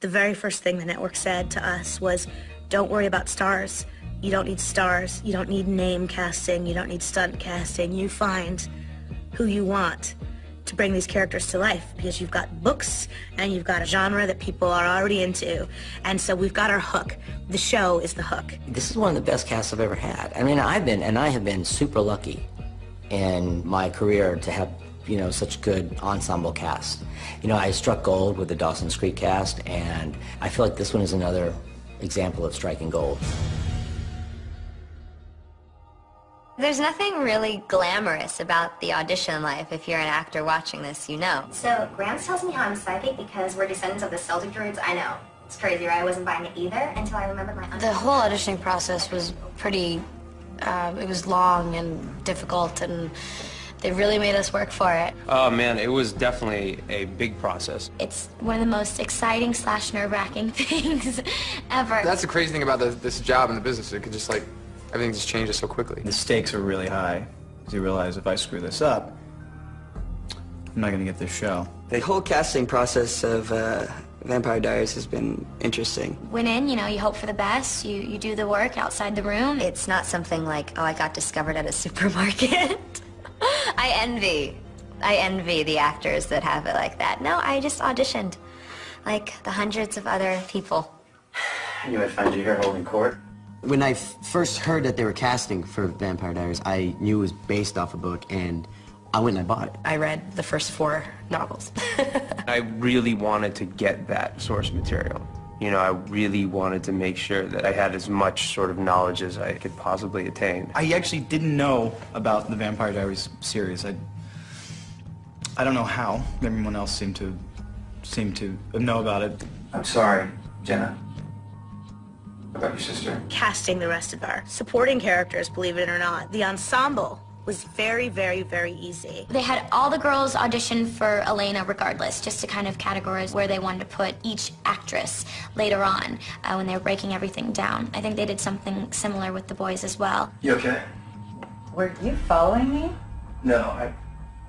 The very first thing the network said to us was, don't worry about stars. You don't need stars. You don't need name casting. You don't need stunt casting. You find who you want to bring these characters to life, because you've got books and you've got a genre that people are already into. And so we've got our hook. The show is the hook. This is one of the best casts I've ever had. I mean, I have been super lucky in my career to have, you know, such good ensemble cast. You know, I struck gold with the Dawson's Creek cast, and I feel like this one is another example of striking gold. There's nothing really glamorous about the audition life. If you're an actor watching this, you know. So Grams tells me how I'm psychic because we're descendants of the Celtic druids. I know. It's crazy, right? I wasn't buying it either until I remembered my uncle. The whole auditioning process was pretty, it was long and difficult, and they really made us work for it. Oh man, it was definitely a big process. It's one of the most exciting / nerve-wracking things ever. That's the crazy thing about this job in the business. It could just like, everything just changes so quickly. The stakes are really high, because you realize if I screw this up, I'm not going to get this show. The whole casting process of Vampire Diaries has been interesting. Went in, you know, you hope for the best, you do the work outside the room. It's not something like, oh, I got discovered at a supermarket. I envy the actors that have it like that. No, I just auditioned like the hundreds of other people. I knew I'd find you here holding court. When I first heard that they were casting for Vampire Diaries, I knew it was based off a book, and I went and I bought it. I read the first 4 novels. I really wanted to get that source material. You know, I really wanted to make sure that I had as much sort of knowledge as I could possibly attain. I actually didn't know about the Vampire Diaries series. I don't know how. Everyone else seemed to know about it. I'm sorry, Jenna. About your sister? Casting the rest of our supporting characters, believe it or not, the ensemble was very, very, very easy. They had all the girls audition for Elena regardless, just to kind of categorize where they wanted to put each actress later on when they were breaking everything down. I think they did something similar with the boys as well. You okay? Were you following me? No,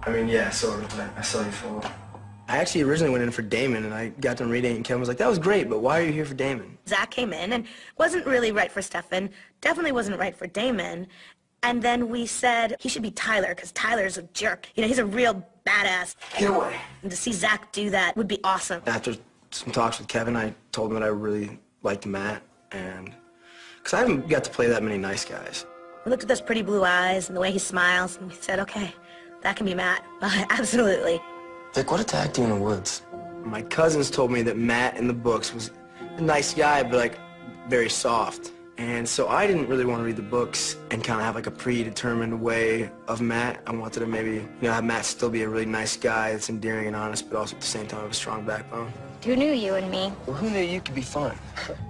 I mean, yeah, sort of, but I saw you fall. I actually originally went in for Damon, and I got done reading it, and Kevin was like, that was great, but why are you here for Damon? Zach came in and wasn't really right for Stefan, definitely wasn't right for Damon, and then we said he should be Tyler, because Tyler's a jerk. You know, he's a real badass. Get away. And to see Zach do that would be awesome. After some talks with Kevin, I told him that I really liked Matt, and because I haven't got to play that many nice guys. We looked at those pretty blue eyes and the way he smiles, and we said, okay, that can be Matt. Absolutely. Dick, what attacked you in the woods? My cousins told me that Matt in the books was a nice guy, but like very soft. And so I didn't really want to read the books and kind of have like a predetermined way of Matt. I wanted to maybe, you know, have Matt still be a really nice guy that's endearing and honest, but also at the same time have a strong backbone. Who knew you and me? Well, who knew you could be fun?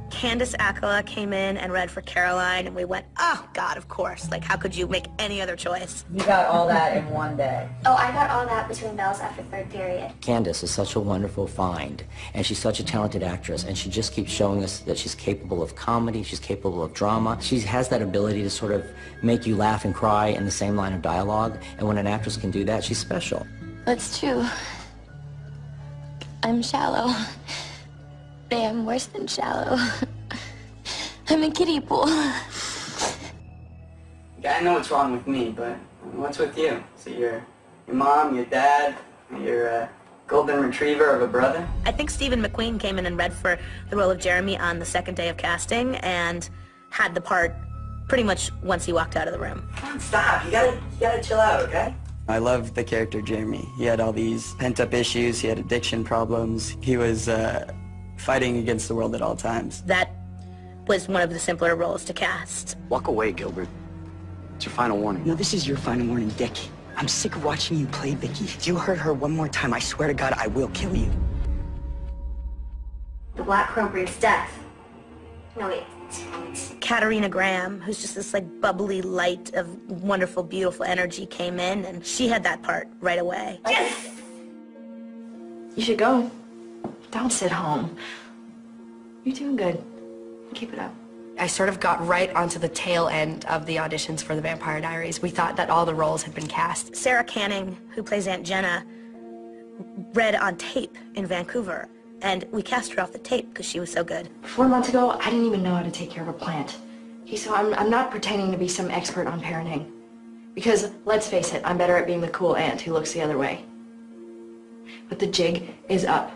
Candace Akala came in and read for Caroline, and we went, oh, God, of course. Like, how could you make any other choice? You got all that in one day. Oh, I got all that between bells after 3rd period. Candace is such a wonderful find, and she's such a talented actress, and she just keeps showing us that she's capable of comedy, she's capable of drama. She has that ability to sort of make you laugh and cry in the same line of dialogue, and when an actress can do that, she's special. That's true. I'm shallow. I'm worse than shallow. I'm a kiddie pool. I know what's wrong with me, but what's with you? So your mom, your dad, your golden retriever of a brother? I think Stephen McQueen came in and read for the role of Jeremy on the 2nd day of casting and had the part pretty much once he walked out of the room. Come on, stop. You gotta chill out, okay? I love the character Jeremy. He had all these pent-up issues. He had addiction problems. He was fighting against the world at all times. That was one of the simpler roles to cast. Walk away, Gilbert. It's your final warning. No, this is your final warning, Dick. I'm sick of watching you play Vicky. If you hurt her one more time, I swear to God, I will kill you. The Black Crow brings death. No, wait. Katarina Graham, who's just this like bubbly light of wonderful, beautiful energy, came in, and she had that part right away. Yes! You should go. Don't sit home. You're doing good. Keep it up. I sort of got right onto the tail end of the auditions for the Vampire Diaries. We thought that all the roles had been cast. Sarah Canning, who plays Aunt Jenna, read on tape in Vancouver, And we cast her off the tape because she was so good. 4 months ago, I didn't even know how to take care of a plant. Okay, so I'm not pretending to be some expert on parenting. Because, let's face it, I'm better at being the cool aunt who looks the other way. But the jig is up.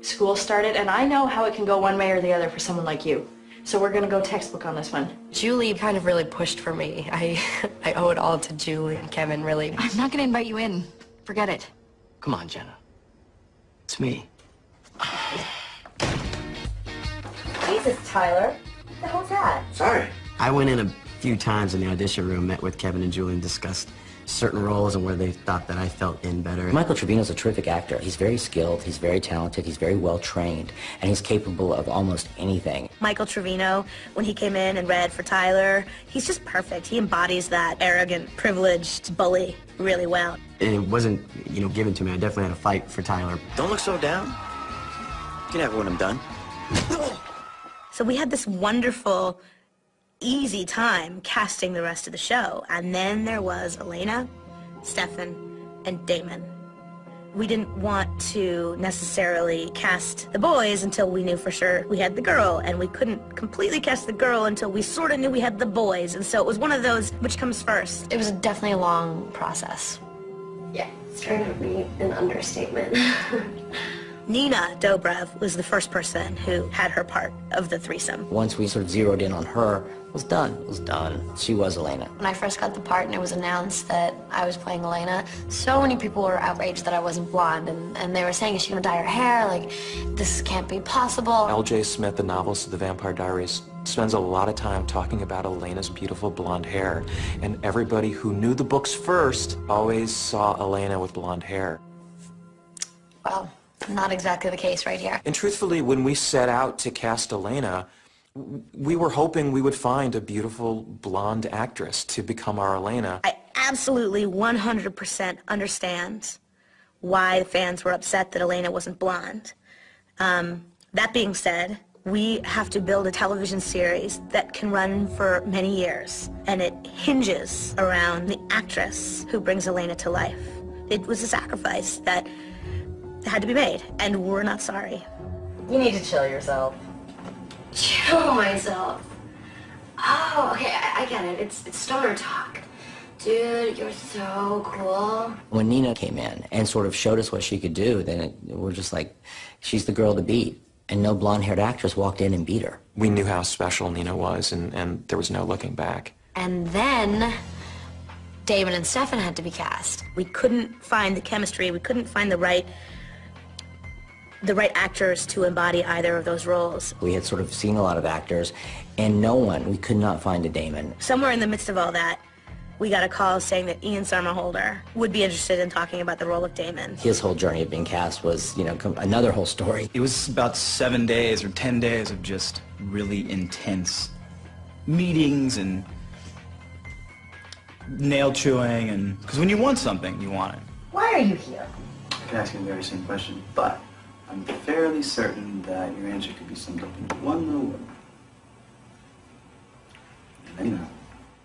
School started, and I know how it can go one way or the other for someone like you. So we're gonna go textbook on this one. Julie kind of really pushed for me. I owe it all to Julie and Kevin, really. I'm not gonna invite you in. Forget it. Come on, Jenna. It's me. Jesus, Tyler. What the hell's that? Sorry. I went in a few times in the audition room, met with Kevin and Julie, and discussed certain roles and where they thought that I felt in better. Michael Trevino's a terrific actor. He's very skilled, he's very talented, he's very well trained, and he's capable of almost anything. Michael Trevino, when he came in and read for Tyler, he's just perfect. He embodies that arrogant, privileged bully really well. And it wasn't, given to me. I definitely had to fight for Tyler. Don't look so down. You can have it when I'm done. So we had this wonderful, easy time casting the rest of the show. And then there was Elena, Stefan, and Damon. We didn't want to necessarily cast the boys until we knew for sure we had the girl, and we couldn't completely cast the girl until we sort of knew we had the boys, and so it was one of those, which comes first? It was definitely a long process. Yeah, it's trying to be an understatement. Nina Dobrev was the first person who had her part of the threesome. Once we sort of zeroed in on her, it was done. It was done. She was Elena. When I first got the part and it was announced that I was playing Elena, so many people were outraged that I wasn't blonde, and they were saying, is she gonna dye her hair? Like, this can't be possible. L.J. Smith, the novelist of The Vampire Diaries, spends a lot of time talking about Elena's beautiful blonde hair, and everybody who knew the books first always saw Elena with blonde hair. Well, not exactly the case right here. And truthfully, when we set out to cast Elena, we were hoping we would find a beautiful blonde actress to become our Elena. I absolutely 100% understand why the fans were upset that Elena wasn't blonde. That being said, we have to build a television series that can run for many years, and it hinges around the actress who brings Elena to life. It was a sacrifice that had to be made, and we're not sorry. You need to chill yourself. Chill myself. Oh, okay, I get it. It's stoner talk. Dude, you're so cool. When Nina came in and sort of showed us what she could do, then we're just like, she's the girl to beat. And no blonde-haired actress walked in and beat her. We knew how special Nina was, and there was no looking back. And then Damon and Stefan had to be cast. We couldn't find the chemistry, we couldn't find the right actors to embody either of those roles. We had sort of seen a lot of actors, and we could not find a Damon. Somewhere in the midst of all that, we got a call saying that Ian Somerhalder would be interested in talking about the role of Damon. His whole journey of being cast was, another whole story. It was about 7 days or 10 days of just really intense meetings and nail chewing, and because when you want something, you want it. Why are you here? I can ask you the very same question, but I'm fairly certain that your answer could be summed up in one little word. Let me know.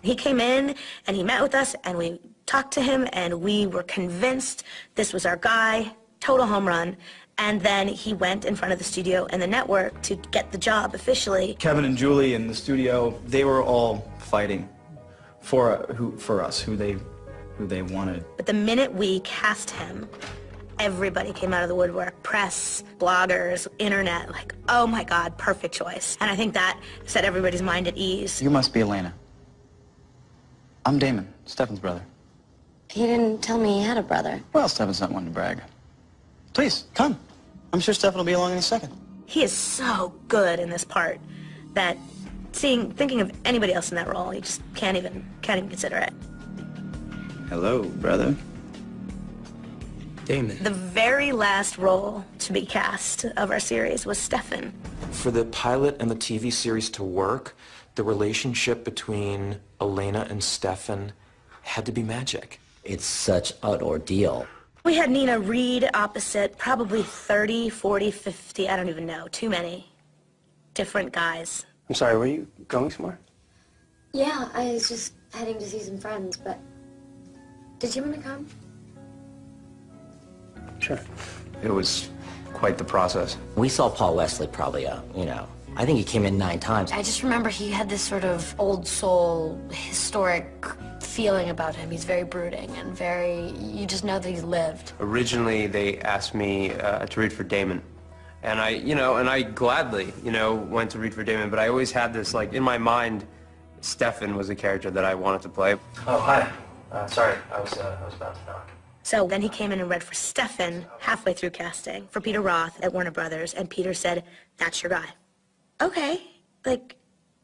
He came in and he met with us and we talked to him and we were convinced this was our guy, total home run. And then he went in front of the studio and the network to get the job officially. Kevin and Julie in the studio, they were all fighting for us, who they wanted. But the minute we cast him, everybody came out of the woodwork, press, bloggers, internet, like, oh my God, perfect choice. And I think that set everybody's mind at ease. You must be Elena. I'm Damon, Stefan's brother. He didn't tell me he had a brother. Well, Stefan's not one to brag. Please, come. I'm sure Stefan will be along in a second. He is so good in this part that thinking of anybody else in that role, you just can't even consider it. Hello, brother. Damon. The very last role to be cast of our series was Stefan. For the pilot and the TV series to work, the relationship between Elena and Stefan had to be magic. It's such an ordeal. We had Nina read opposite probably 30, 40, 50, I don't even know, too many different guys. I'm sorry, were you going somewhere? Yeah, I was just heading to see some friends, but did you want to come? Sure. It was quite the process. We saw Paul Wesley probably, I think he came in 9 times. I just remember he had this sort of old soul, historic feeling about him. He's very brooding and you just know that he's lived. Originally, they asked me to read for Damon. And I gladly, went to read for Damon, but I always had this, like, in my mind, Stefan was a character that I wanted to play. Oh, hi. Sorry, I was about to knock. So then he came in and read for Stefan halfway through casting for Peter Roth at Warner Brothers, and Peter said, "That's your guy." Okay, like,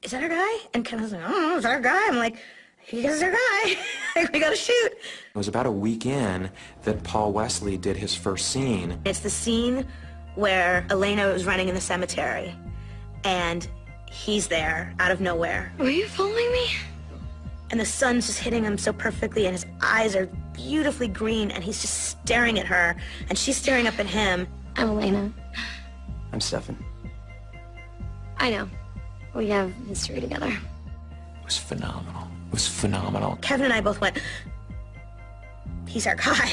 is that our guy? And Kevin was like, "Oh, is that our guy?" I'm like, "He is our guy." We gotta shoot. It was about a week in that Paul Wesley did his first scene. It's the scene where Elena was running in the cemetery, and he's there out of nowhere. Were you following me? And the sun's just hitting him so perfectly, and his eyes are beautifully green, and he's just staring at her, and she's staring up at him. I'm Elena. I'm Stefan. I know. We have history together. It was phenomenal. It was phenomenal. Kevin and I both went, "He's our guy.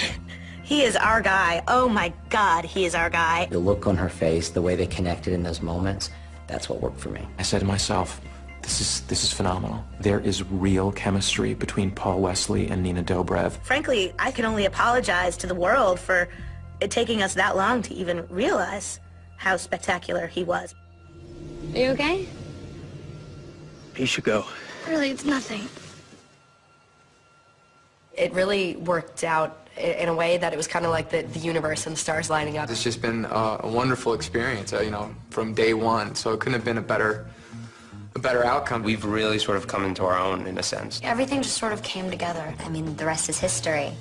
He is our guy. Oh my God, he is our guy." The look on her face, the way they connected in those moments, that's what worked for me. I said to myself, this is phenomenal. There is real chemistry between Paul Wesley and Nina Dobrev. Frankly, I can only apologize to the world for it taking us that long to even realize how spectacular he was. Are you okay? You should go. Really, it's nothing. It really worked out in a way that it was kind of like the universe and the stars lining up. It's just been a wonderful experience, from day one. So it couldn't have been a better outcome. We've really sort of come into our own, in a sense. Everything just sort of came together. I mean, the rest is history.